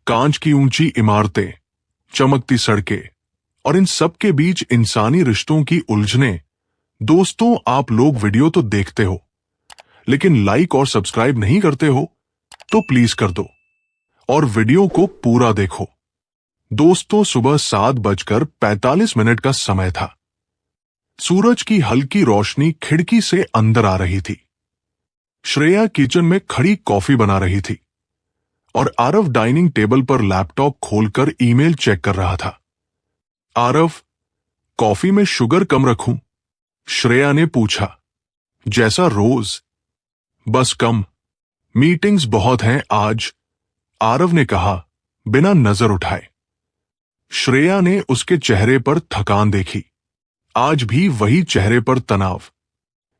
कांच की ऊंची इमारतें, चमकती सड़कें और इन सब के बीच इंसानी रिश्तों की उलझनें। दोस्तों, आप लोग वीडियो तो देखते हो, लेकिन लाइक और सब्सक्राइब नहीं करते हो, तो प्लीज कर दो और वीडियो को पूरा देखो। दोस्तों, सुबह 7:45 का समय था। सूरज की हल्की रोशनी खिड़की से अंदर आ रही थी। श्रेया किचन में खड़ी कॉफी बना रही थी और आरव डाइनिंग टेबल पर लैपटॉप खोलकर ईमेल चेक कर रहा था। आरव, कॉफी में शुगर कम रखूं? श्रेया ने पूछा। जैसा रोज। बस कम। मीटिंग्स बहुत हैं आज, आरव ने कहा बिना नजर उठाए। श्रेया ने उसके चेहरे पर थकान देखी। आज भी वही चेहरे पर तनाव।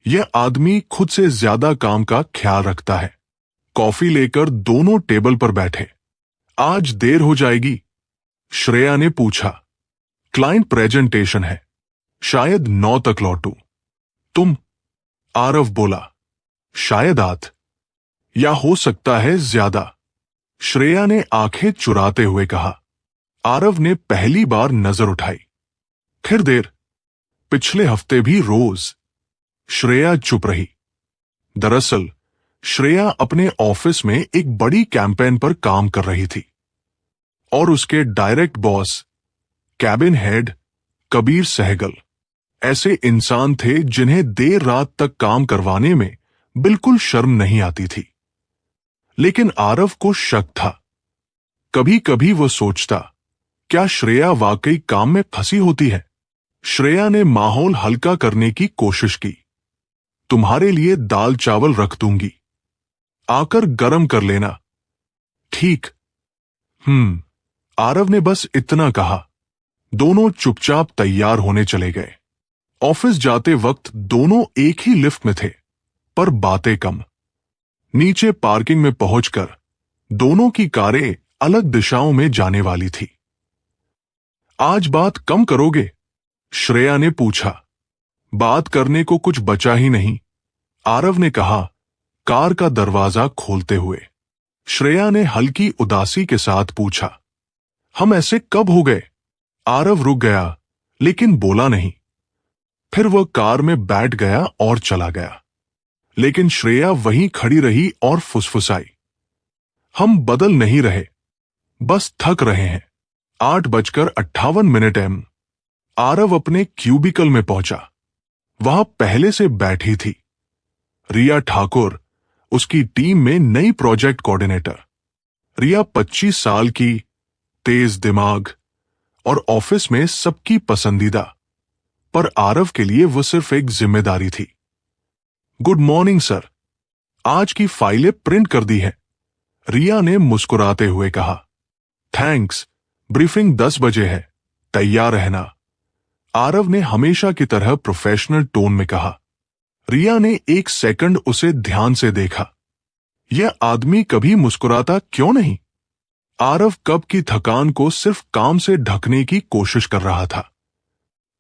यह आदमी खुद से ज्यादा काम का ख्याल रखता है। कॉफी लेकर दोनों टेबल पर बैठे। आज देर हो जाएगी? श्रेया ने पूछा। क्लाइंट प्रेजेंटेशन है, शायद 9 तक लौटूं। तुम? आरव बोला। शायद 8 या हो सकता है ज्यादा, श्रेया ने आंखें चुराते हुए कहा। आरव ने पहली बार नजर उठाई। फिर देर? पिछले हफ्ते भी रोज। श्रेया चुप रही। दरअसल श्रेया अपने ऑफिस में एक बड़ी कैंपेन पर काम कर रही थी और उसके direct boss, cabin head Kabir Sehgal, ऐसे इंसान थे जिन्हें देर रात तक काम करवाने में बिल्कुल शर्म नहीं आती थी। लेकिन आरव को शक था। कभी कभी वो सोचता, क्या श्रेया वाकई काम में फंसी होती है? श्रेया ने माहौल हल्का करने की कोशिश की। तुम्हारे लिए दाल चावल रख दूंगी, आकर गरम कर लेना। ठीक। आरव ने बस इतना कहा। दोनों चुपचाप तैयार होने चले गए। ऑफिस जाते वक्त दोनों एक ही लिफ्ट में थे, पर बातें कम। नीचे पार्किंग में पहुंचकर दोनों की कारें अलग दिशाओं में जाने वाली थी। आज बात कम करोगे? श्रेया ने पूछा। बात करने को कुछ बचा ही नहीं, आरव ने कहा, कार का दरवाजा खोलते हुए। श्रेया ने हल्की उदासी के साथ पूछा। हम ऐसे कब हो गए? आरव रुक गया, लेकिन बोला नहीं। फिर वह कार में बैठ गया और चला गया। लेकिन श्रेया वहीं खड़ी रही और फुसफुसाई। हम बदल नहीं रहे, बस थक रहे हैं। 8:58 एम। आरव अपने क्यूबिकल में पहुंचा। वहां पहले से बैठी थी रिया ठाकुर, उसकी टीम में नई प्रोजेक्ट कोऑर्डिनेटर। रिया 25 साल की, तेज दिमाग और ऑफिस में सबकी पसंदीदा। पर आरव के लिए वो सिर्फ एक जिम्मेदारी थी। गुड मॉर्निंग सर, आज की फाइलें प्रिंट कर दी हैं, रिया ने मुस्कुराते हुए कहा। थैंक्स, ब्रीफिंग 10 बजे है, तैयार रहना, आरव ने हमेशा की तरह प्रोफेशनल टोन में कहा। रिया ने एक सेकंड उसे ध्यान से देखा। यह आदमी कभी मुस्कुराता क्यों नहीं? आरव कब की थकान को सिर्फ काम से ढकने की कोशिश कर रहा था।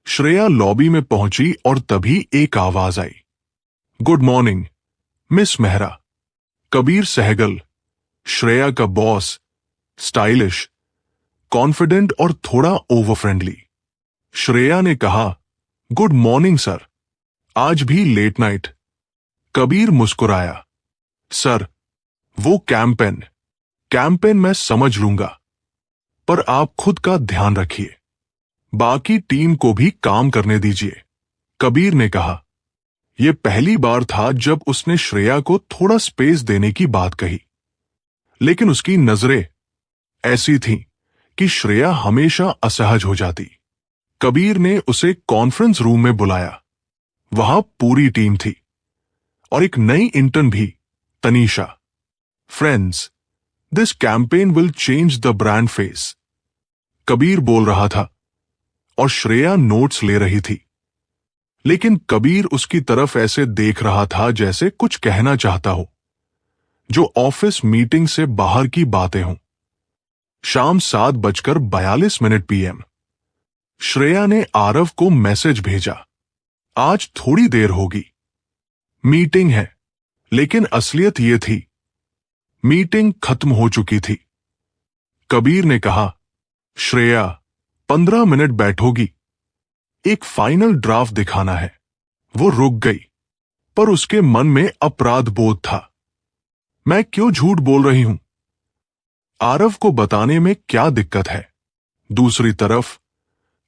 श्रेया लॉबी में पहुंची और तभी एक आवाज आई। Good morning miss Mehra. Kabir Sehgal, Shreya का बॉस, स्टाइलिश, कॉन्फिडेंट और थोड़ा ओवर फ्रेंडली। श्रेया ने कहा, गुड मॉर्निंग सर, आज भी लेट नाइट? कबीर मुस्कुराया। सर, वो कैंपेन मैं समझ लूंगा, पर आप खुद का ध्यान रखिए, बाकी टीम को भी काम करने दीजिए, कबीर ने कहा। यह पहली बार था जब उसने श्रेया को थोड़ा स्पेस देने की बात कही, लेकिन उसकी नजरें ऐसी थीं कि श्रेया हमेशा असहज हो जाती। कबीर ने उसे कॉन्फ्रेंस रूम में बुलाया। वहां पूरी टीम थी और एक नई इंटर्न भी, Tanisha. Friends, this campaign will change the brand face, Kabir बोल रहा था और श्रेया नोट्स ले रही थी। लेकिन कबीर उसकी तरफ ऐसे देख रहा था जैसे कुछ कहना चाहता हो, जो ऑफिस मीटिंग से बाहर की बातें हों। शाम 7:42 PM। श्रेया ने आरव को मैसेज भेजा। आज थोड़ी देर होगी, मीटिंग है। लेकिन असलियत ये थी, मीटिंग खत्म हो चुकी थी। कबीर ने कहा, श्रेया, 15 मिनट बैठोगी? एक फाइनल ड्राफ्ट दिखाना है। वो रुक गई, पर उसके मन में अपराध बोध था। मैं क्यों झूठ बोल रही हूं? आरव को बताने में क्या दिक्कत है? दूसरी तरफ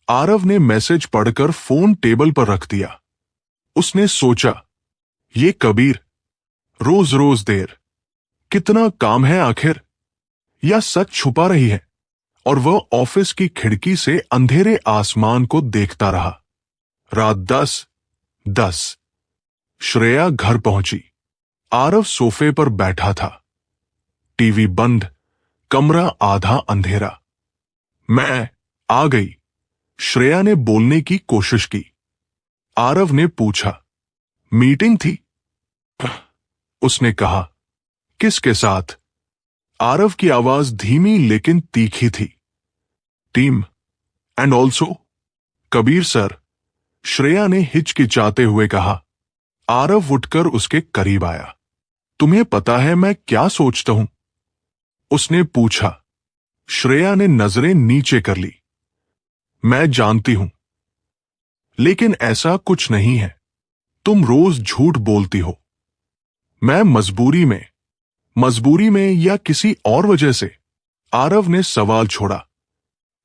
आरव ने मैसेज पढ़कर फोन टेबल पर रख दिया। उसने सोचा, ये कबीर, रोज रोज देर, कितना काम है आखिर? या सच छुपा रही है? और वह ऑफिस की खिड़की से अंधेरे आसमान को देखता रहा। रात 10:10 श्रेया घर पहुंची। आरव सोफे पर बैठा था, टीवी बंद, कमरा आधा अंधेरा। मैं आ गई, श्रेया ने बोलने की कोशिश की। आरव ने पूछा, मीटिंग थी? उसने कहा, किसके साथ? आरव की आवाज धीमी लेकिन तीखी थी। Team and also Kabir sir, Shreya ने हिचकिचाते हुए कहा। आरव उठकर उसके करीब आया। तुम्हें पता है मैं क्या सोचता हूं? उसने पूछा। श्रेया ने नजरें नीचे कर ली। मैं जानती हूं, लेकिन ऐसा कुछ नहीं है। तुम रोज झूठ बोलती हो। मैं मजबूरी में या किसी और वजह से? आरव ने सवाल छोड़ा।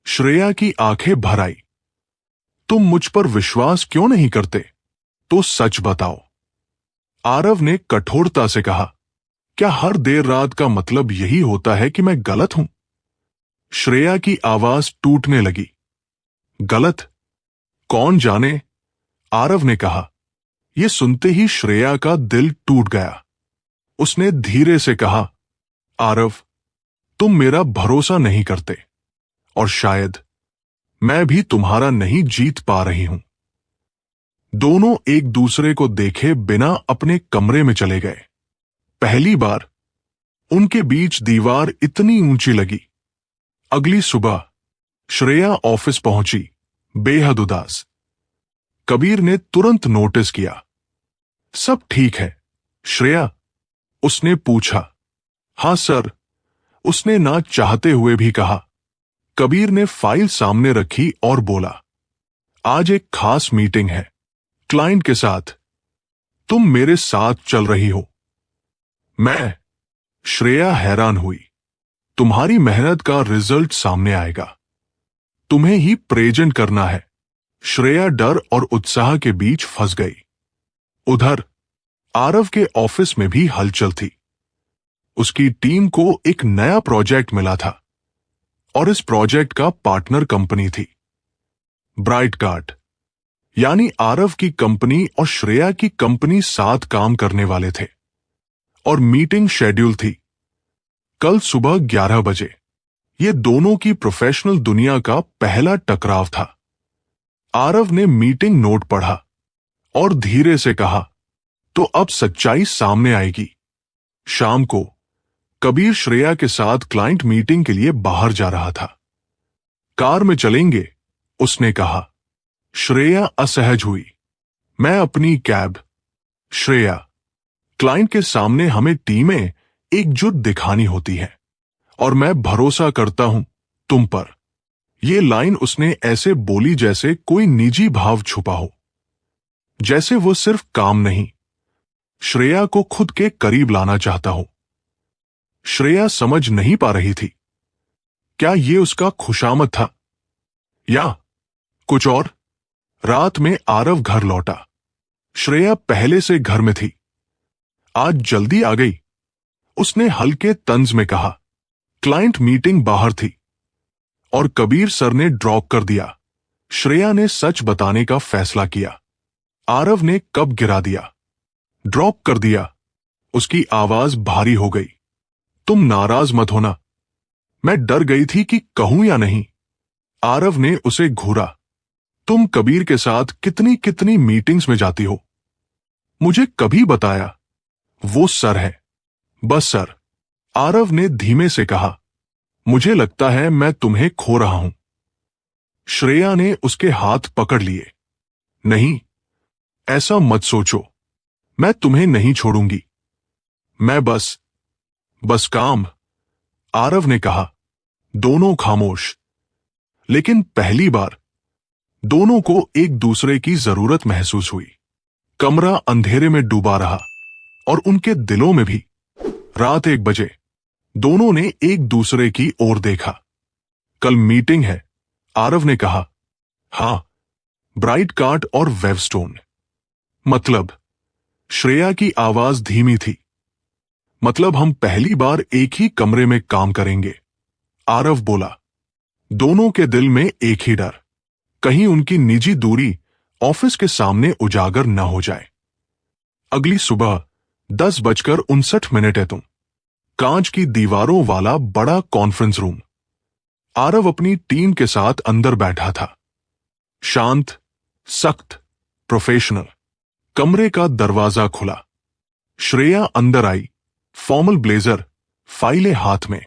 श्रेया की आंखें भर आई। तुम मुझ पर विश्वास क्यों नहीं करते? तो सच बताओ। आरव ने कठोरता से कहा, क्या हर देर रात का मतलब यही होता है कि मैं गलत हूं? श्रेया की आवाज टूटने लगी। गलत? कौन जाने, आरव ने कहा। यह सुनते ही श्रेया का दिल टूट गया। उसने धीरे से कहा, आरव, तुम मेरा भरोसा नहीं करते, और शायद मैं भी तुम्हारा नहीं जीत पा रही हूं। दोनों एक दूसरे को देखे बिना अपने कमरे में चले गए। पहली बार उनके बीच दीवार इतनी ऊंची लगी। अगली सुबह श्रेया ऑफिस पहुंची, बेहद उदास। कबीर ने तुरंत नोटिस किया। सब ठीक है श्रेया? उसने पूछा। हां सर, उसने ना चाहते हुए भी कहा। कबीर ने फाइल सामने रखी और बोला, आज एक खास मीटिंग है, क्लाइंट के साथ। तुम मेरे साथ चल रही हो। मैं? श्रेया हैरान हुई। तुम्हारी मेहनत का रिजल्ट सामने आएगा। तुम्हें ही प्रेजेंट करना है। श्रेया डर और उत्साह के बीच फंस गई। उधर आरव के ऑफिस में भी हलचल थी। उसकी टीम को एक नया प्रोजेक्ट मिला था, और इस प्रोजेक्ट का पार्टनर कंपनी थी ब्राइट कार्ड। यानी आरव की कंपनी और श्रेया की कंपनी साथ काम करने वाले थे। और मीटिंग शेड्यूल थी कल सुबह 11 बजे। यह दोनों की प्रोफेशनल दुनिया का पहला टकराव था। आरव ने मीटिंग नोट पढ़ा और धीरे से कहा, तो अब सच्चाई सामने आएगी। शाम को कबीर श्रेया के साथ क्लाइंट मीटिंग के लिए बाहर जा रहा था। कार में चलेंगे, उसने कहा। श्रेया असहज हुई। मैं अपनी कैब। श्रेया, क्लाइंट के सामने हमें टीमें एकजुट दिखानी होती हैं, और मैं भरोसा करता हूं तुम पर। यह लाइन उसने ऐसे बोली जैसे कोई निजी भाव छुपा हो, जैसे वो सिर्फ काम नहीं, श्रेया को खुद के करीब लाना चाहता हो। श्रेया समझ नहीं पा रही थी, क्या ये उसका खुशामद था या कुछ और? रात में आरव घर लौटा। श्रेया पहले से घर में थी। आज जल्दी आ गई, उसने हल्के तंज में कहा। क्लाइंट मीटिंग बाहर थी और कबीर सर ने ड्रॉप कर दिया। श्रेया ने सच बताने का फैसला किया। आरव ने कब गिरा दिया? ड्रॉप कर दिया। उसकी आवाज भारी हो गई। तुम नाराज मत होना। मैं डर गई थी कि कहूं या नहीं। आरव ने उसे घूरा। तुम कबीर के साथ कितनी कितनी मीटिंग्स में जाती हो? मुझे कभी बताया? वो सर है, बस सर, आरव ने धीमे से कहा। मुझे लगता है मैं तुम्हें खो रहा हूं। श्रेया ने उसके हाथ पकड़ लिए। नहीं, ऐसा मत सोचो। मैं तुम्हें नहीं छोड़ूंगी। मैं बस काम, आरव ने कहा। दोनों खामोश। लेकिन पहली बार दोनों को एक दूसरे की जरूरत महसूस हुई। कमरा अंधेरे में डूबा रहा और उनके दिलों में भी। रात 1 बजे दोनों ने एक दूसरे की ओर देखा। कल मीटिंग है, आरव ने कहा। हां, ब्राइट कार्ट और वेवस्टोन। मतलब? श्रेया की आवाज धीमी थी। मतलब हम पहली बार एक ही कमरे में काम करेंगे, आरव बोला। दोनों के दिल में एक ही डर, कहीं उनकी निजी दूरी ऑफिस के सामने उजागर न हो जाए। अगली सुबह 10:59 है। कांच की दीवारों वाला बड़ा कॉन्फ्रेंस रूम। आरव अपनी टीम के साथ अंदर बैठा था। शांत, सख्त, प्रोफेशनल। कमरे का दरवाजा खुला। श्रेया अंदर आई, फॉर्मल ब्लेजर, फाइलें हाथ में,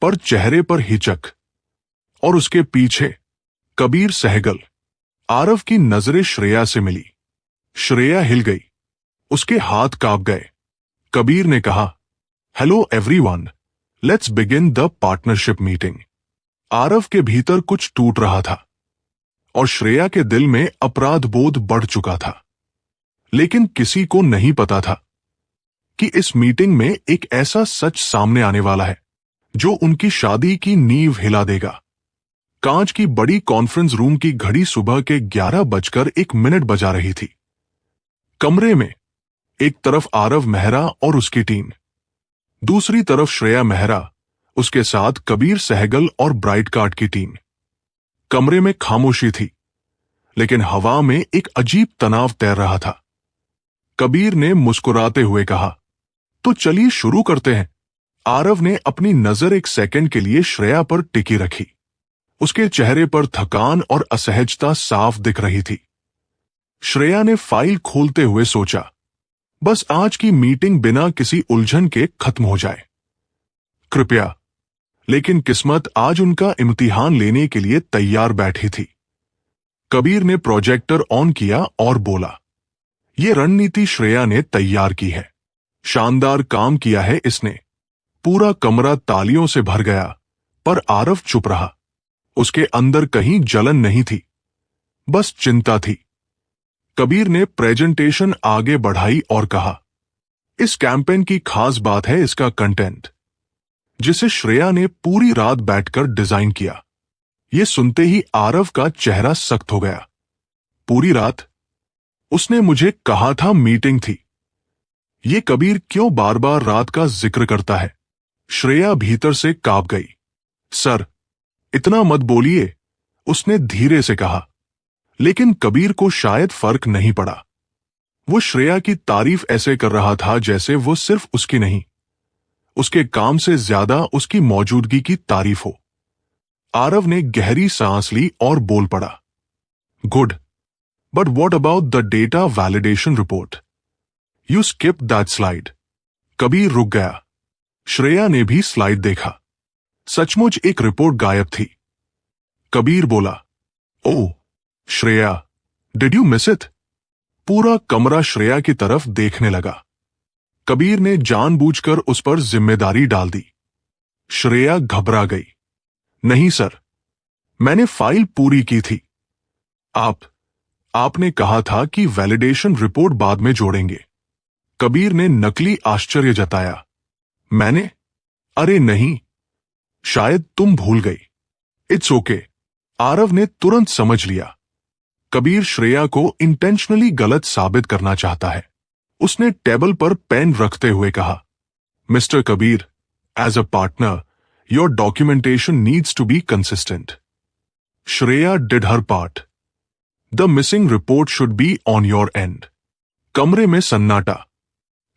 पर चेहरे पर हिचक। और उसके पीछे कबीर सहगल। आरव की नजरें श्रेया से मिली। श्रेया हिल गई, उसके हाथ कांप गए। कबीर ने कहा, hello everyone, let's begin the partnership meeting. Aarav के भीतर कुछ टूट रहा था और श्रेया के दिल में अपराध बोध बढ़ चुका था। लेकिन किसी को नहीं पता था कि इस मीटिंग में एक ऐसा सच सामने आने वाला है जो उनकी शादी की नींव हिला देगा। कांच की बड़ी कॉन्फ्रेंस रूम की घड़ी सुबह के 11:01 बजा रही थी। कमरे में एक तरफ आरव मेहरा और उसकी टीम, दूसरी तरफ श्रेया मेहरा, उसके साथ कबीर सहगल और ब्राइट कार्ट की टीम। कमरे में खामोशी थी, लेकिन हवा में एक अजीब तनाव तैर रहा था। कबीर ने मुस्कुराते हुए कहा, तो चलिए शुरू करते हैं। आरव ने अपनी नजर एक सेकंड के लिए श्रेया पर टिकी रखी। उसके चेहरे पर थकान और असहजता साफ दिख रही थी। श्रेया ने फाइल खोलते हुए सोचा, बस आज की मीटिंग बिना किसी उलझन के खत्म हो जाए, कृपया। लेकिन किस्मत आज उनका इम्तिहान लेने के लिए तैयार बैठी थी। कबीर ने प्रोजेक्टर ऑन किया और बोला, यह रणनीति श्रेया ने तैयार की है। शानदार काम किया है इसने। पूरा कमरा तालियों से भर गया, पर आरव चुप रहा। उसके अंदर कहीं जलन नहीं थी, बस चिंता थी। कबीर ने प्रेजेंटेशन आगे बढ़ाई और कहा, इस कैंपेन की खास बात है इसका कंटेंट, जिसे श्रेया ने पूरी रात बैठकर डिजाइन किया। यह सुनते ही आरव का चेहरा सख्त हो गया। पूरी रात? उसने मुझे कहा था मीटिंग थी। ये कबीर क्यों बार बार रात का जिक्र करता है? श्रेया भीतर से कांप गई। सर, इतना मत बोलिए, उसने धीरे से कहा। लेकिन कबीर को शायद फर्क नहीं पड़ा। वो श्रेया की तारीफ ऐसे कर रहा था जैसे वो सिर्फ उसकी नहीं, उसके काम से ज्यादा उसकी मौजूदगी की तारीफ हो। आरव ने गहरी सांस ली और बोल पड़ा, good, but what about the data validation report? You skip that slide. Kabir रुक गया। श्रेया ने भी स्लाइड देखा। सचमुच एक रिपोर्ट गायब थी। कबीर बोला, oh Shreya, did you miss it? पूरा कमरा श्रेया की तरफ देखने लगा। कबीर ने जानबूझकर उस पर जिम्मेदारी डाल दी। श्रेया घबरा गई। नहीं सर, मैंने फाइल पूरी की थी। आपने कहा था कि वैलिडेशन रिपोर्ट बाद में जोड़ेंगे। कबीर ने नकली आश्चर्य जताया। मैंने? अरे नहीं, शायद तुम भूल गई। It's okay. आरव ने तुरंत समझ लिया। कबीर श्रेया को इंटेंशनली गलत साबित करना चाहता है। उसने टेबल पर पेन रखते हुए कहा, Mister Kabir, as a partner, your documentation needs to be consistent. Shreya did her part. The missing report should be on your end. कमरे में सन्नाटा।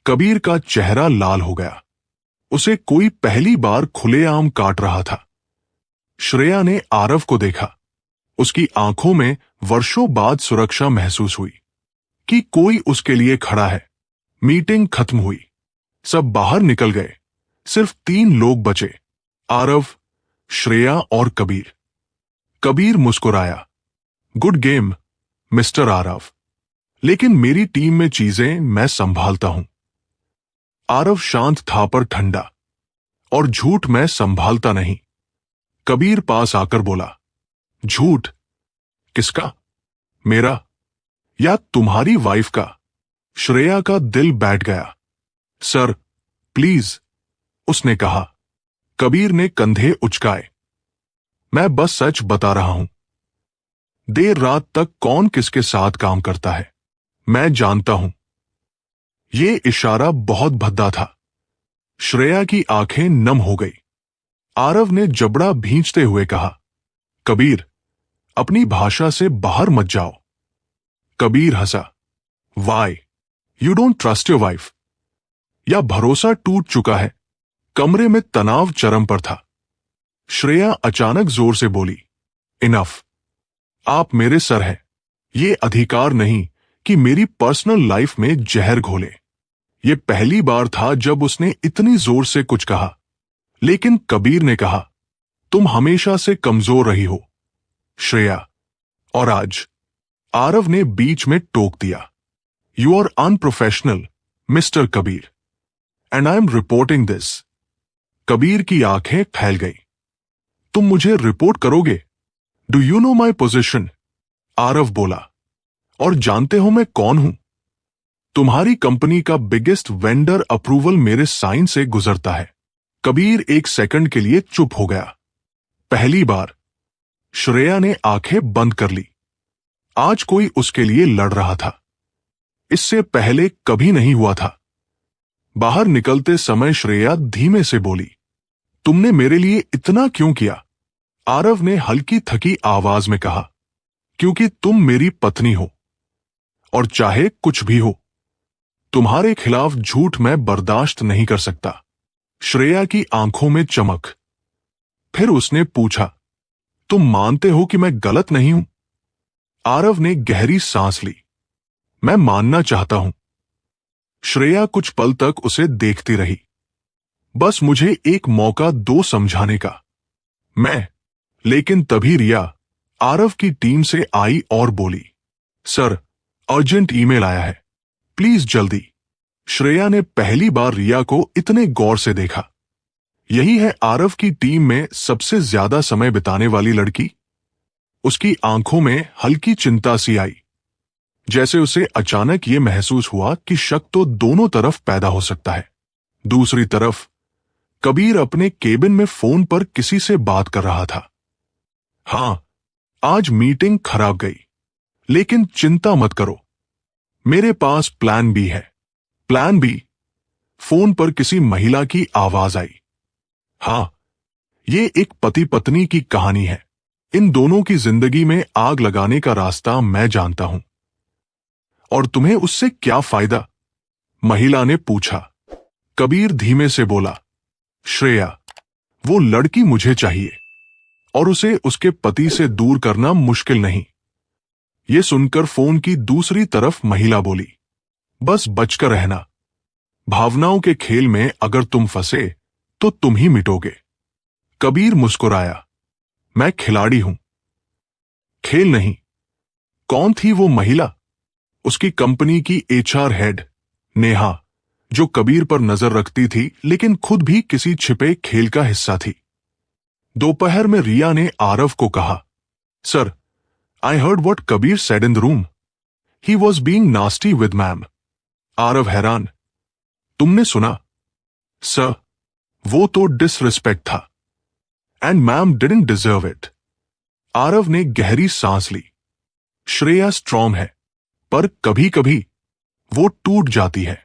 कबीर का चेहरा लाल हो गया। उसे कोई पहली बार खुलेआम काट रहा था। श्रेया ने आरव को देखा। उसकी आंखों में वर्षों बाद सुरक्षा महसूस हुई कि कोई उसके लिए खड़ा है। मीटिंग खत्म हुई। सब बाहर निकल गए। सिर्फ 3 लोग बचे, आरव, श्रेया और कबीर। कबीर मुस्कुराया, गुड गेम मिस्टर आरव, लेकिन मेरी टीम में चीजें मैं संभालता हूं। आरव शांत था पर ठंडा। और झूठ मैं संभालता नहीं, कबीर पास आकर बोला, झूठ? किसका? मेरा या तुम्हारी वाइफ का? श्रेया का दिल बैठ गया। सर, प्लीज, उसने कहा। कबीर ने कंधे उचकाए। मैं बस सच बता रहा हूं। देर रात तक कौन किसके साथ काम करता है, मैं जानता हूं। ये इशारा बहुत भद्दा था। श्रेया की आंखें नम हो गई। आरव ने जबड़ा भींचते हुए कहा, कबीर, अपनी भाषा से बाहर मत जाओ। कबीर हंसा। Why? You don't trust your wife? या भरोसा टूट चुका है? कमरे में तनाव चरम पर था। श्रेया अचानक जोर से बोली, इनफ। आप मेरे सर हैं। ये अधिकार नहीं कि मेरी पर्सनल लाइफ में जहर घोले। ये पहली बार था जब उसने इतनी जोर से कुछ कहा। लेकिन कबीर ने कहा, तुम हमेशा से कमजोर रही हो, श्रेया। और आज? आरव ने बीच में टोक दिया, you are unprofessional, Mister Kabir, and I am reporting this. Kabir की आंखें फैल गई। तुम मुझे रिपोर्ट करोगे? Do you know my position? Aarav बोला। और जानते हो मैं कौन हूं? तुम्हारी कंपनी का बिगेस्ट वेंडर अप्रूवल मेरे साइन से गुजरता है। कबीर एक सेकंड के लिए चुप हो गया। पहली बार। श्रेया ने आंखें बंद कर ली। आज कोई उसके लिए लड़ रहा था। इससे पहले कभी नहीं हुआ था। बाहर निकलते समय श्रेया धीमे से बोली, तुमने मेरे लिए इतना क्यों किया? आरव ने हल्की थकी आवाज में कहा, क्योंकि तुम मेरी पत्नी हो, और चाहे कुछ भी हो, तुम्हारे खिलाफ झूठ मैं बर्दाश्त नहीं कर सकता। श्रेया की आंखों में चमक। फिर उसने पूछा, तुम मानते हो कि मैं गलत नहीं हूं? आरव ने गहरी सांस ली। मैं मानना चाहता हूं। श्रेया कुछ पल तक उसे देखती रही। बस मुझे एक मौका दो समझाने का। लेकिन तभी रिया, आरव की टीम से आई और बोली, सर, अर्जेंट ईमेल आया है, प्लीज जल्दी। श्रेया ने पहली बार रिया को इतने गौर से देखा। यही है आरव की टीम में सबसे ज्यादा समय बिताने वाली लड़की। उसकी आंखों में हल्की चिंता सी आई, जैसे उसे अचानक ये महसूस हुआ कि शक तो दोनों तरफ पैदा हो सकता है। दूसरी तरफ कबीर अपने केबिन में फोन पर किसी से बात कर रहा था। हां, आज मीटिंग खराब गई, लेकिन चिंता मत करो, मेरे पास प्लान बी है। Plan B? फोन पर किसी महिला की आवाज आई। हां, ये एक पति पत्नी की कहानी है। इन दोनों की जिंदगी में आग लगाने का रास्ता मैं जानता हूं। और तुम्हें उससे क्या फायदा? महिला ने पूछा। कबीर धीमे से बोला, श्रेया, वो लड़की मुझे चाहिए, और उसे उसके पति से दूर करना मुश्किल नहीं। ये सुनकर फोन की दूसरी तरफ महिला बोली, बस बचकर रहना। भावनाओं के खेल में अगर तुम फंसे तो तुम ही मिटोगे। कबीर मुस्कुराया, मैं खिलाड़ी हूं, खेल नहीं। कौन थी वो महिला? उसकी कंपनी की एचआर हेड, नेहा, जो कबीर पर नजर रखती थी लेकिन खुद भी किसी छिपे खेल का हिस्सा थी। दोपहर में रिया ने आरव को कहा, sir, I heard what Kabir said in the room. He was being nasty with ma'am. Aarav हैरान, तुमने सुना? सर, वो तो डिसरिस्पेक्ट था, and ma'am didn't deserve it. Aarav ने गहरी सांस ली। श्रेया स्ट्रांग है, पर कभी कभी वो टूट जाती है।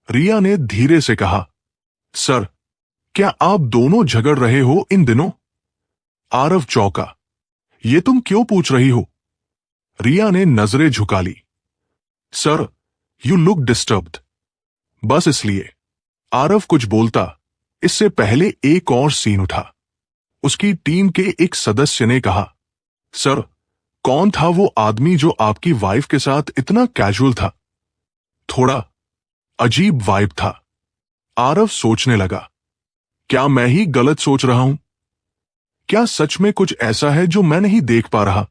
रिया ने धीरे से कहा, सर, क्या आप दोनों झगड़ रहे हो इन दिनों? आरव चौंका, ये तुम क्यों पूछ रही हो? रिया ने नजरें झुका ली। Sir, you look disturbed. बस इसलिए। आरव कुछ बोलता, इससे पहले एक और सीन उठा। उसकी टीम के एक सदस्य ने कहा, सर, कौन था वो आदमी जो आपकी वाइफ के साथ इतना कैजुअल था? थोड़ा अजीब वाइब था। आरव सोचने लगा, क्या मैं ही गलत सोच रहा हूं? क्या सच में कुछ ऐसा है जो मैं नहीं देख पा रहा?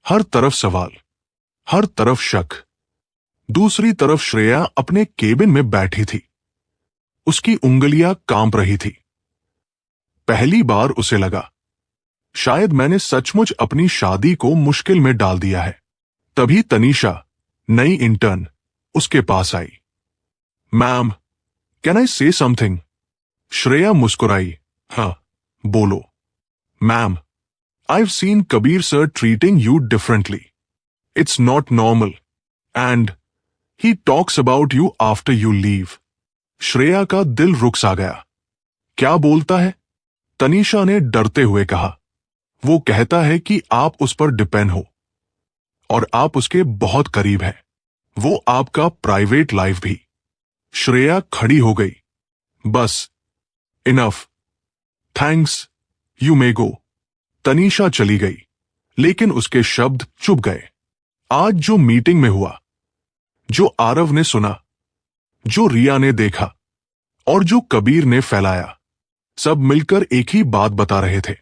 हर तरफ सवाल, हर तरफ शक। दूसरी तरफ श्रेया अपने केबिन में बैठी थी। उसकी उंगलियां कांप रही थी। पहली बार उसे लगा, शायद मैंने सचमुच अपनी शादी को मुश्किल में डाल दिया है। तभी तनीषा, नई इंटर्न, उसके पास आई। मैम, कैन आई से समथिंग? श्रेया मुस्कुराई। हाँ, बोलो। Ma'am, I've seen Kabir sir treating you differently. It's not normal. And he talks about you after you leave. Shreya का दिल रुक सा गया। क्या बोलता है? तनीषा ने डरते हुए कहा। वो कहता है कि आप उस पर डिपेंड हो और आप उसके बहुत करीब हैं। वो आपका प्राइवेट लाइफ भी। श्रेया खड़ी हो गई। बस, इनफ। थैंक्स, यू मे गो। तनीषा चली गई, लेकिन उसके शब्द चुप गए। आज जो मीटिंग में हुआ, जो आरव ने सुना, जो रिया ने देखा और जो कबीर ने फैलाया, सब मिलकर एक ही बात बता रहे थे।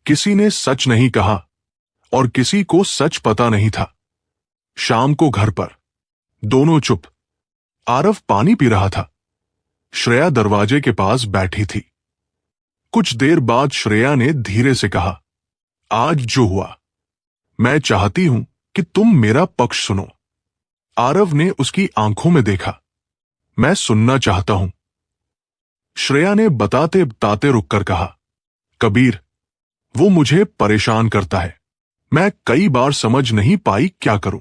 किसी ने सच नहीं कहा और किसी को सच पता नहीं था। शाम को घर पर दोनों चुप। आरव पानी पी रहा था। श्रेया दरवाजे के पास बैठी थी। कुछ देर बाद श्रेया ने धीरे से कहा, आज जो हुआ, मैं चाहती हूं कि तुम मेरा पक्ष सुनो। आरव ने उसकी आंखों में देखा। मैं सुनना चाहता हूं। श्रेया ने बताते बताते रुककर कहा, कबीर, वो मुझे परेशान करता है। मैं कई बार समझ नहीं पाई क्या करूं।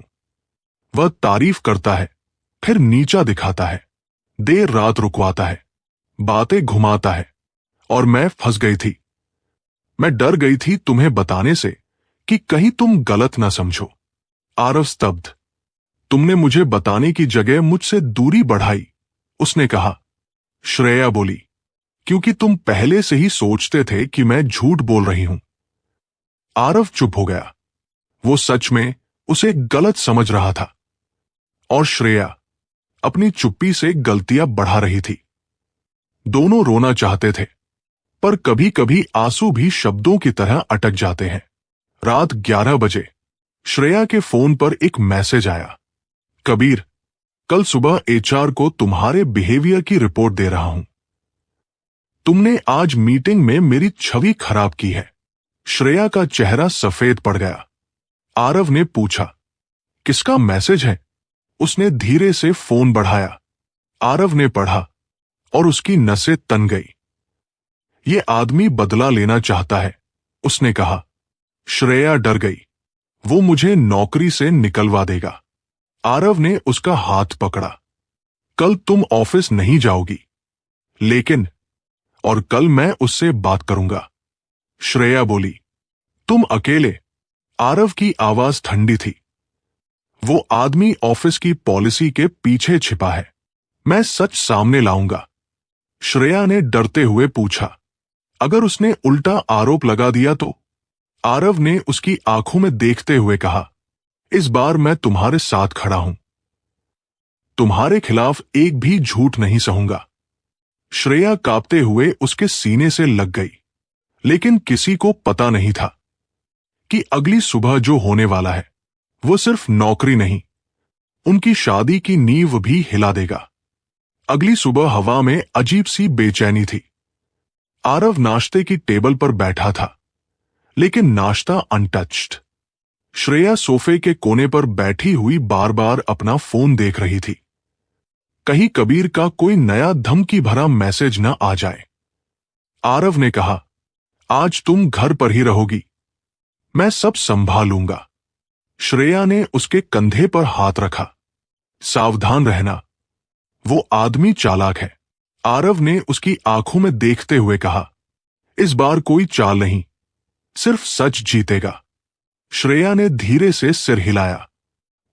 वह तारीफ करता है, फिर नीचा दिखाता है, देर रात रुकवाता है, बातें घुमाता है, और मैं फंस गई थी। मैं डर गई थी तुम्हें बताने से कि कहीं तुम गलत ना समझो। आरव स्तब्ध। तुमने मुझे बताने की जगह मुझसे दूरी बढ़ाई, उसने कहा। श्रेया बोली, क्योंकि तुम पहले से ही सोचते थे कि मैं झूठ बोल रही हूं। आरव चुप हो गया। वो सच में उसे गलत समझ रहा था और श्रेया अपनी चुप्पी से गलतियां बढ़ा रही थी। दोनों रोना चाहते थे, पर कभी कभी आंसू भी शब्दों की तरह अटक जाते हैं। रात 11 बजे श्रेया के फोन पर एक मैसेज आया। कबीर, कल सुबह एचआर को तुम्हारे बिहेवियर की रिपोर्ट दे रहा हूं। तुमने आज मीटिंग में मेरी छवि खराब की है। श्रेया का चेहरा सफेद पड़ गया। आरव ने पूछा, किसका मैसेज है? उसने धीरे से फोन बढ़ाया। आरव ने पढ़ा और उसकी नसें तन गई। ये आदमी बदला लेना चाहता है, उसने कहा। श्रेया डर गई। वो मुझे नौकरी से निकलवा देगा। आरव ने उसका हाथ पकड़ा। कल तुम ऑफिस नहीं जाओगी, लेकिन और कल मैं उससे बात करूंगा। श्रेया बोली, तुम अकेले? आरव की आवाज ठंडी थी। वो आदमी ऑफिस की पॉलिसी के पीछे छिपा है। मैं सच सामने लाऊंगा। श्रेया ने डरते हुए पूछा, अगर उसने उल्टा आरोप लगा दिया तो? आरव ने उसकी आंखों में देखते हुए कहा, इस बार मैं तुम्हारे साथ खड़ा हूं। तुम्हारे खिलाफ एक भी झूठ नहीं सहूंगा। श्रेया कांपते हुए उसके सीने से लग गई, लेकिन किसी को पता नहीं था कि अगली सुबह जो होने वाला है वो सिर्फ नौकरी नहीं, उनकी शादी की नींव भी हिला देगा। अगली सुबह हवा में अजीब सी बेचैनी थी। आरव नाश्ते की टेबल पर बैठा था, लेकिन नाश्ता अनटच्ड। श्रेया सोफे के कोने पर बैठी हुई बार बार अपना फोन देख रही थी। कहीं कबीर का कोई नया धमकी भरा मैसेज न आ जाए। आरव ने कहा, आज तुम घर पर ही रहोगी, मैं सब संभालूंगा। श्रेया ने उसके कंधे पर हाथ रखा। सावधान रहना, वो आदमी चालाक है। आरव ने उसकी आंखों में देखते हुए कहा, इस बार कोई चाल नहीं, सिर्फ सच जीतेगा। श्रेया ने धीरे से सिर हिलाया।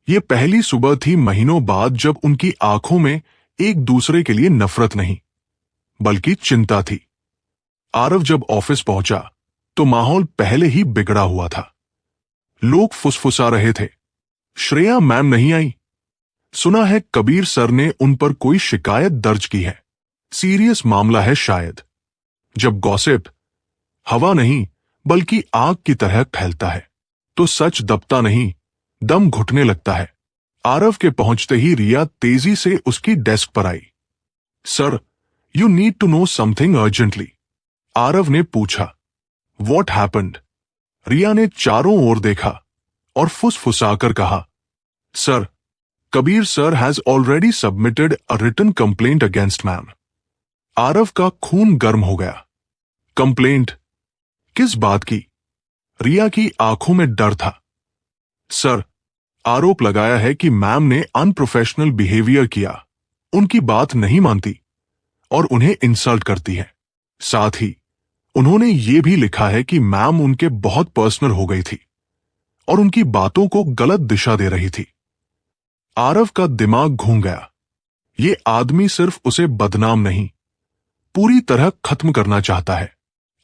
ये पहली सुबह थी महीनों बाद जब उनकी आंखों में एक दूसरे के लिए नफरत नहीं, बल्कि चिंता थी। आरव जब ऑफिस पहुंचा तो माहौल पहले ही बिगड़ा हुआ था। लोग फुसफुसा रहे थे, श्रेया मैम नहीं आई। सुना है कबीर सर ने उन पर कोई शिकायत दर्ज की है, सीरियस मामला है शायद। जब गॉसिप हवा नहीं बल्कि आग की तरह फैलता है तो सच दबता नहीं, दम घुटने लगता है। आरव के पहुंचते ही रिया तेजी से उसकी डेस्क पर आई। Sir, you need to know something urgently. Aarav ने पूछा, व्हाट हैपेंड? रिया ने चारों ओर देखा और फुसफुसाकर कहा, sir, Kabir sir has already submitted a written complaint against ma'am. Aarav का खून गर्म हो गया। कंप्लेंट? किस बात की? रिया की आंखों में डर था। सर, आरोप लगाया है कि मैम ने अनप्रोफेशनल बिहेवियर किया, उनकी बात नहीं मानती और उन्हें इंसल्ट करती है। साथ ही उन्होंने ये भी लिखा है कि मैम उनके बहुत पर्सनल हो गई थी और उनकी बातों को गलत दिशा दे रही थी। आरव का दिमाग घूम गया। ये आदमी सिर्फ उसे बदनाम नहीं, पूरी तरह खत्म करना चाहता है।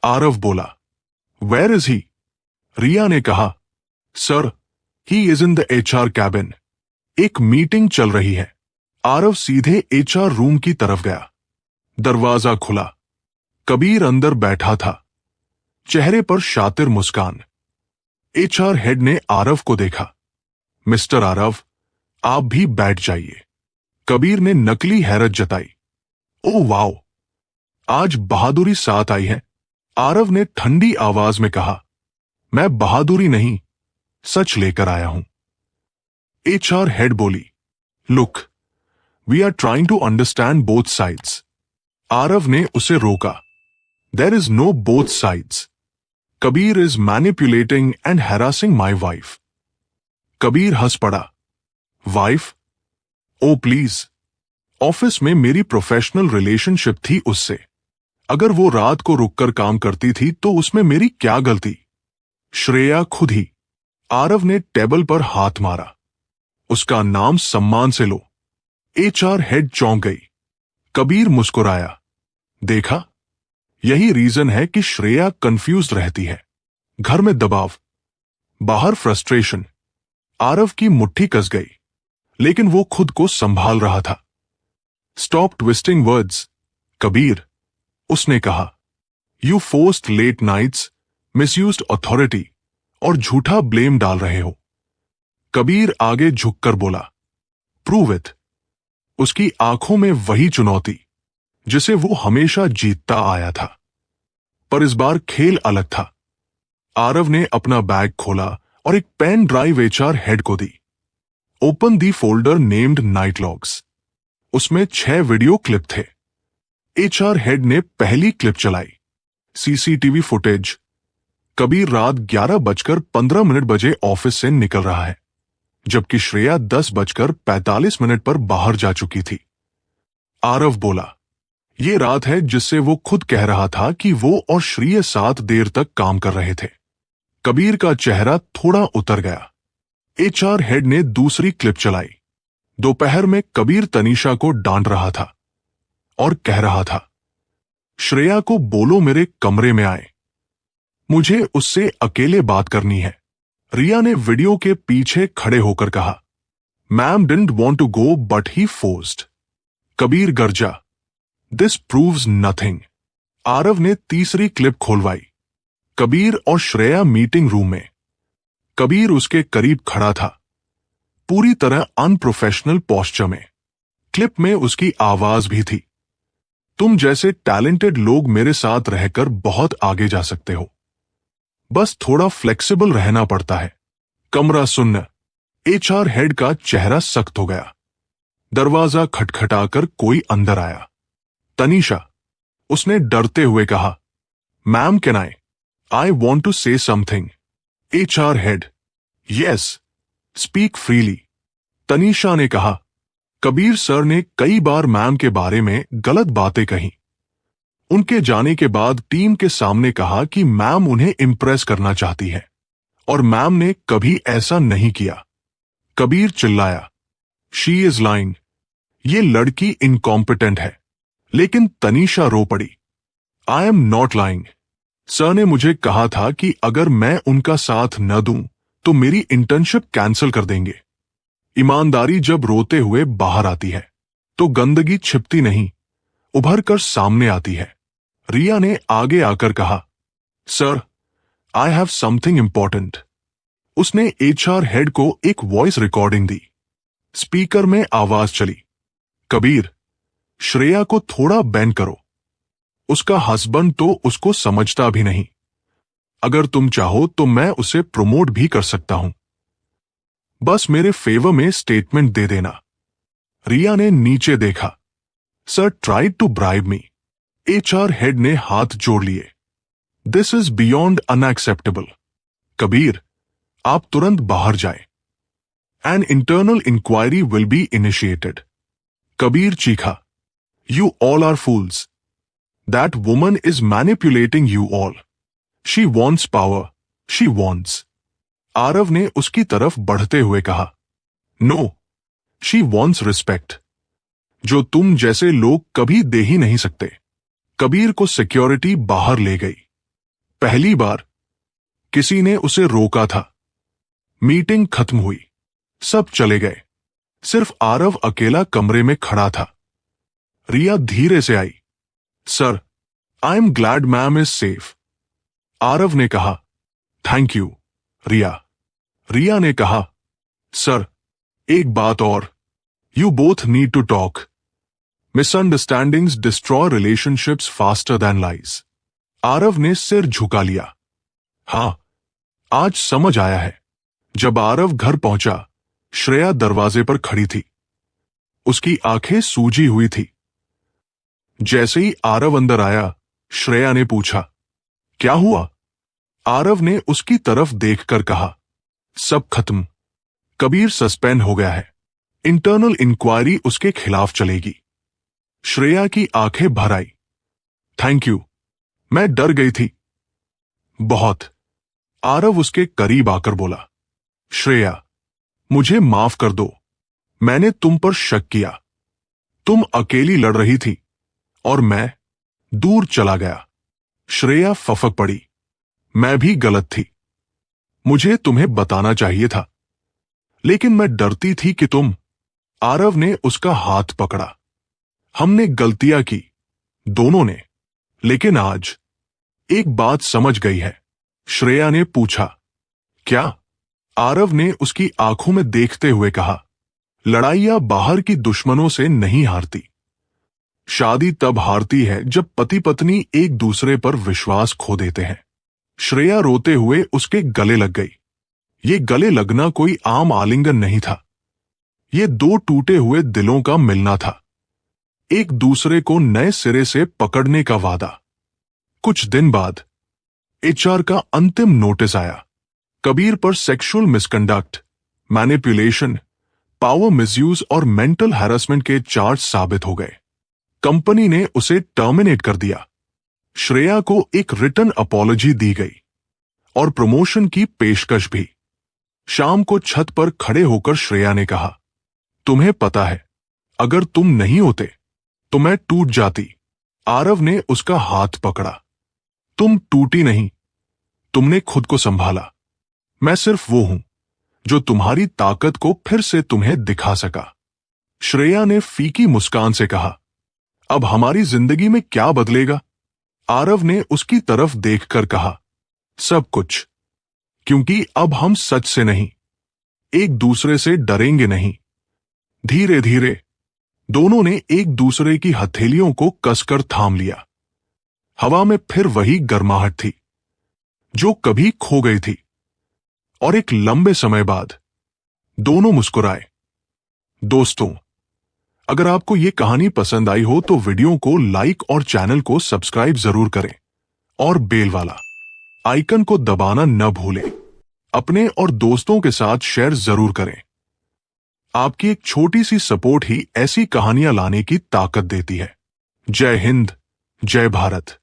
आरव बोला, वेयर इज ही? रिया ने कहा, sir, he is in the HR cabin. एक मीटिंग चल रही है। आरव सीधे HR रूम की तरफ गया। दरवाजा खुला। कबीर अंदर बैठा था, चेहरे पर शातिर मुस्कान। HR हेड ने आरव को देखा। मिस्टर आरव, आप भी बैठ जाइए। कबीर ने नकली हैरत जताई। ओह वाओ, आज बहादुरी साथ आई है। आरव ने ठंडी आवाज में कहा, मैं बहादुरी नहीं, सच लेकर आया हूं। HR हेड बोली, look, we are trying to understand both sides. Aarav ने उसे रोका। There is no both sides. Kabir is manipulating and harassing my wife. Kabir हंस पड़ा। वाइफ? ओ प्लीज, ऑफिस में मेरी प्रोफेशनल रिलेशनशिप थी उससे। अगर वो रात को रुककर काम करती थी तो उसमें मेरी क्या गलती? श्रेया खुद ही। आरव ने टेबल पर हाथ मारा। उसका नाम सम्मान से लो। HR हेड चौंक गई। कबीर मुस्कुराया। देखा, यही रीजन है कि श्रेया कंफ्यूज्ड रहती है। घर में दबाव, बाहर फ्रस्ट्रेशन। आरव की मुट्ठी कस गई, लेकिन वो खुद को संभाल रहा था। स्टॉप ट्विस्टिंग वर्ड्स, कबीर, उसने कहा। You forced late nights, misused authority और झूठा ब्लेम डाल रहे हो। कबीर आगे झुककर बोला, प्रूव इट। उसकी आंखों में वही चुनौती जिसे वो हमेशा जीतता आया था। पर इस बार खेल अलग था। आरव ने अपना बैग खोला और एक पेन ड्राइव HR हेड को दी। Open the folder named night logs. उसमें 6 वीडियो क्लिप थे। HR हेड ने पहली क्लिप चलाई। CCTV footage. कबीर रात 11:15 बजे ऑफिस से निकल रहा है, जबकि श्रेया 10:45 पर बाहर जा चुकी थी। आरव बोला, ये रात है जिससे वो खुद कह रहा था कि वो और श्रेया साथ देर तक काम कर रहे थे। कबीर का चेहरा थोड़ा उतर गया। HR हेड ने दूसरी क्लिप चलाई। दोपहर में कबीर तनीषा को डांट रहा था और कह रहा था, श्रेया को बोलो मेरे कमरे में आए, मुझे उससे अकेले बात करनी है। रिया ने वीडियो के पीछे खड़े होकर कहा, ma'am didn't want to go but he forced. Kabir गर्जा, दिस प्रूव्स नथिंग। आरव ने तीसरी क्लिप खोलवाई। कबीर और श्रेया मीटिंग रूम में। कबीर उसके करीब खड़ा था, पूरी तरह अनप्रोफेशनल पोस्चर में। क्लिप में उसकी आवाज भी थी, तुम जैसे टैलेंटेड लोग मेरे साथ रहकर बहुत आगे जा सकते हो, बस थोड़ा फ्लेक्सिबल रहना पड़ता है। कमरा सुन्न। HR हेड का चेहरा सख्त हो गया। दरवाजा खटखटाकर कोई अंदर आया। तनीषा, उसने डरते हुए कहा, ma'am can I want to say something. HR head, yes, speak freely. Tanisha ने कहा, कबीर सर ने कई बार मैम के बारे में गलत बातें कही। उनके जाने के बाद टीम के सामने कहा कि मैम उन्हें इंप्रेस करना चाहती है और मैम ने कभी ऐसा नहीं किया। कबीर चिल्लाया, शी इज लाइंग। ये लड़की इनकॉम्पिटेंट है। लेकिन तनीषा रो पड़ी, I am not lying. Sir ने मुझे कहा था कि अगर मैं उनका साथ न दूं तो मेरी इंटर्नशिप कैंसिल कर देंगे। ईमानदारी जब रोते हुए बाहर आती है तो गंदगी छिपती नहीं, उभर कर सामने आती है। रिया ने आगे आकर कहा, sir, I have something important. उसने HR हेड को एक वॉइस रिकॉर्डिंग दी। स्पीकर में आवाज चली, कबीर, श्रेया को थोड़ा बैंड करो, उसका हस्बैंड तो उसको समझता भी नहीं। अगर तुम चाहो तो मैं उसे प्रमोट भी कर सकता हूं। बस मेरे फेवर में स्टेटमेंट दे देना। रिया ने नीचे देखा। Sir tried to bribe me. HR head ने हाथ जोड़ लिए। This is beyond unacceptable. Kabir, आप तुरंत बाहर जाएं। An internal inquiry will be initiated. Kabir चीखा, you all are fools. That woman is manipulating you all. She wants power, she wants. Aarav ने उसकी तरफ बढ़ते हुए कहा, नो, शी वॉन्ट्स रिस्पेक्ट, जो तुम जैसे लोग कभी दे ही नहीं सकते। कबीर को सिक्योरिटी बाहर ले गई। पहली बार किसी ने उसे रोका था। मीटिंग खत्म हुई, सब चले गए। सिर्फ आरव अकेला कमरे में खड़ा था। रिया धीरे से आई। Sir, I am glad ma'am is safe. Aarav ने कहा, थैंक यू रिया। रिया ने कहा, सर, एक बात और, you both need to talk. Misunderstandings destroy relationships faster than lies. Aarav ने सिर झुका लिया। हां, आज समझ आया है। जब आरव घर पहुंचा, श्रेया दरवाजे पर खड़ी थी। उसकी आंखें सूजी हुई थी। जैसे ही आरव अंदर आया, श्रेया ने पूछा, क्या हुआ? आरव ने उसकी तरफ देखकर कहा, सब खत्म। कबीर सस्पेंड हो गया है। इंटरनल इंक्वायरी उसके खिलाफ चलेगी। श्रेया की आंखें भर आई। थैंक यू, मैं डर गई थी बहुत। आरव उसके करीब आकर बोला, श्रेया, मुझे माफ कर दो। मैंने तुम पर शक किया। तुम अकेली लड़ रही थी और मैं दूर चला गया। श्रेया फफक पड़ी। मैं भी गलत थी। मुझे तुम्हें बताना चाहिए था, लेकिन मैं डरती थी कि तुम। आरव ने उसका हाथ पकड़ा। हमने गलतियां की, दोनों ने, लेकिन आज एक बात समझ गई है। श्रेया ने पूछा, क्या? आरव ने उसकी आंखों में देखते हुए कहा, लड़ाइयां बाहर की दुश्मनों से नहीं हारती। शादी तब हारती है जब पति पत्नी एक दूसरे पर विश्वास खो देते हैं। श्रेया रोते हुए उसके गले लग गई। ये गले लगना कोई आम आलिंगन नहीं था। ये दो टूटे हुए दिलों का मिलना था, एक दूसरे को नए सिरे से पकड़ने का वादा। कुछ दिन बाद एचआर का अंतिम नोटिस आया। कबीर पर sexual misconduct, manipulation, power misuse और मेंटल हैरेसमेंट के चार्ज साबित हो गए। कंपनी ने उसे टर्मिनेट कर दिया। श्रेया को एक रिटन अपॉलॉजी दी गई और प्रमोशन की पेशकश भी। शाम को छत पर खड़े होकर श्रेया ने कहा, तुम्हें पता है, अगर तुम नहीं होते तो मैं टूट जाती। आरव ने उसका हाथ पकड़ा। तुम टूटी नहीं, तुमने खुद को संभाला। मैं सिर्फ वो हूं जो तुम्हारी ताकत को फिर से तुम्हें दिखा सका। श्रेया ने फीकी मुस्कान से कहा, अब हमारी जिंदगी में क्या बदलेगा? आरव ने उसकी तरफ देखकर कहा, सब कुछ, क्योंकि अब हम सच से नहीं, एक दूसरे से डरेंगे नहीं। धीरे धीरे दोनों ने एक दूसरे की हथेलियों को कसकर थाम लिया। हवा में फिर वही गर्माहट थी जो कभी खो गई थी, और एक लंबे समय बाद दोनों मुस्कुराए। दोस्तों, अगर आपको ये कहानी पसंद आई हो तो वीडियो को लाइक और चैनल को सब्सक्राइब जरूर करें और बेल वाला आइकन को दबाना न भूलें। अपने और दोस्तों के साथ शेयर जरूर करें। आपकी एक छोटी सी सपोर्ट ही ऐसी कहानियां लाने की ताकत देती है। जय हिंद, जय भारत।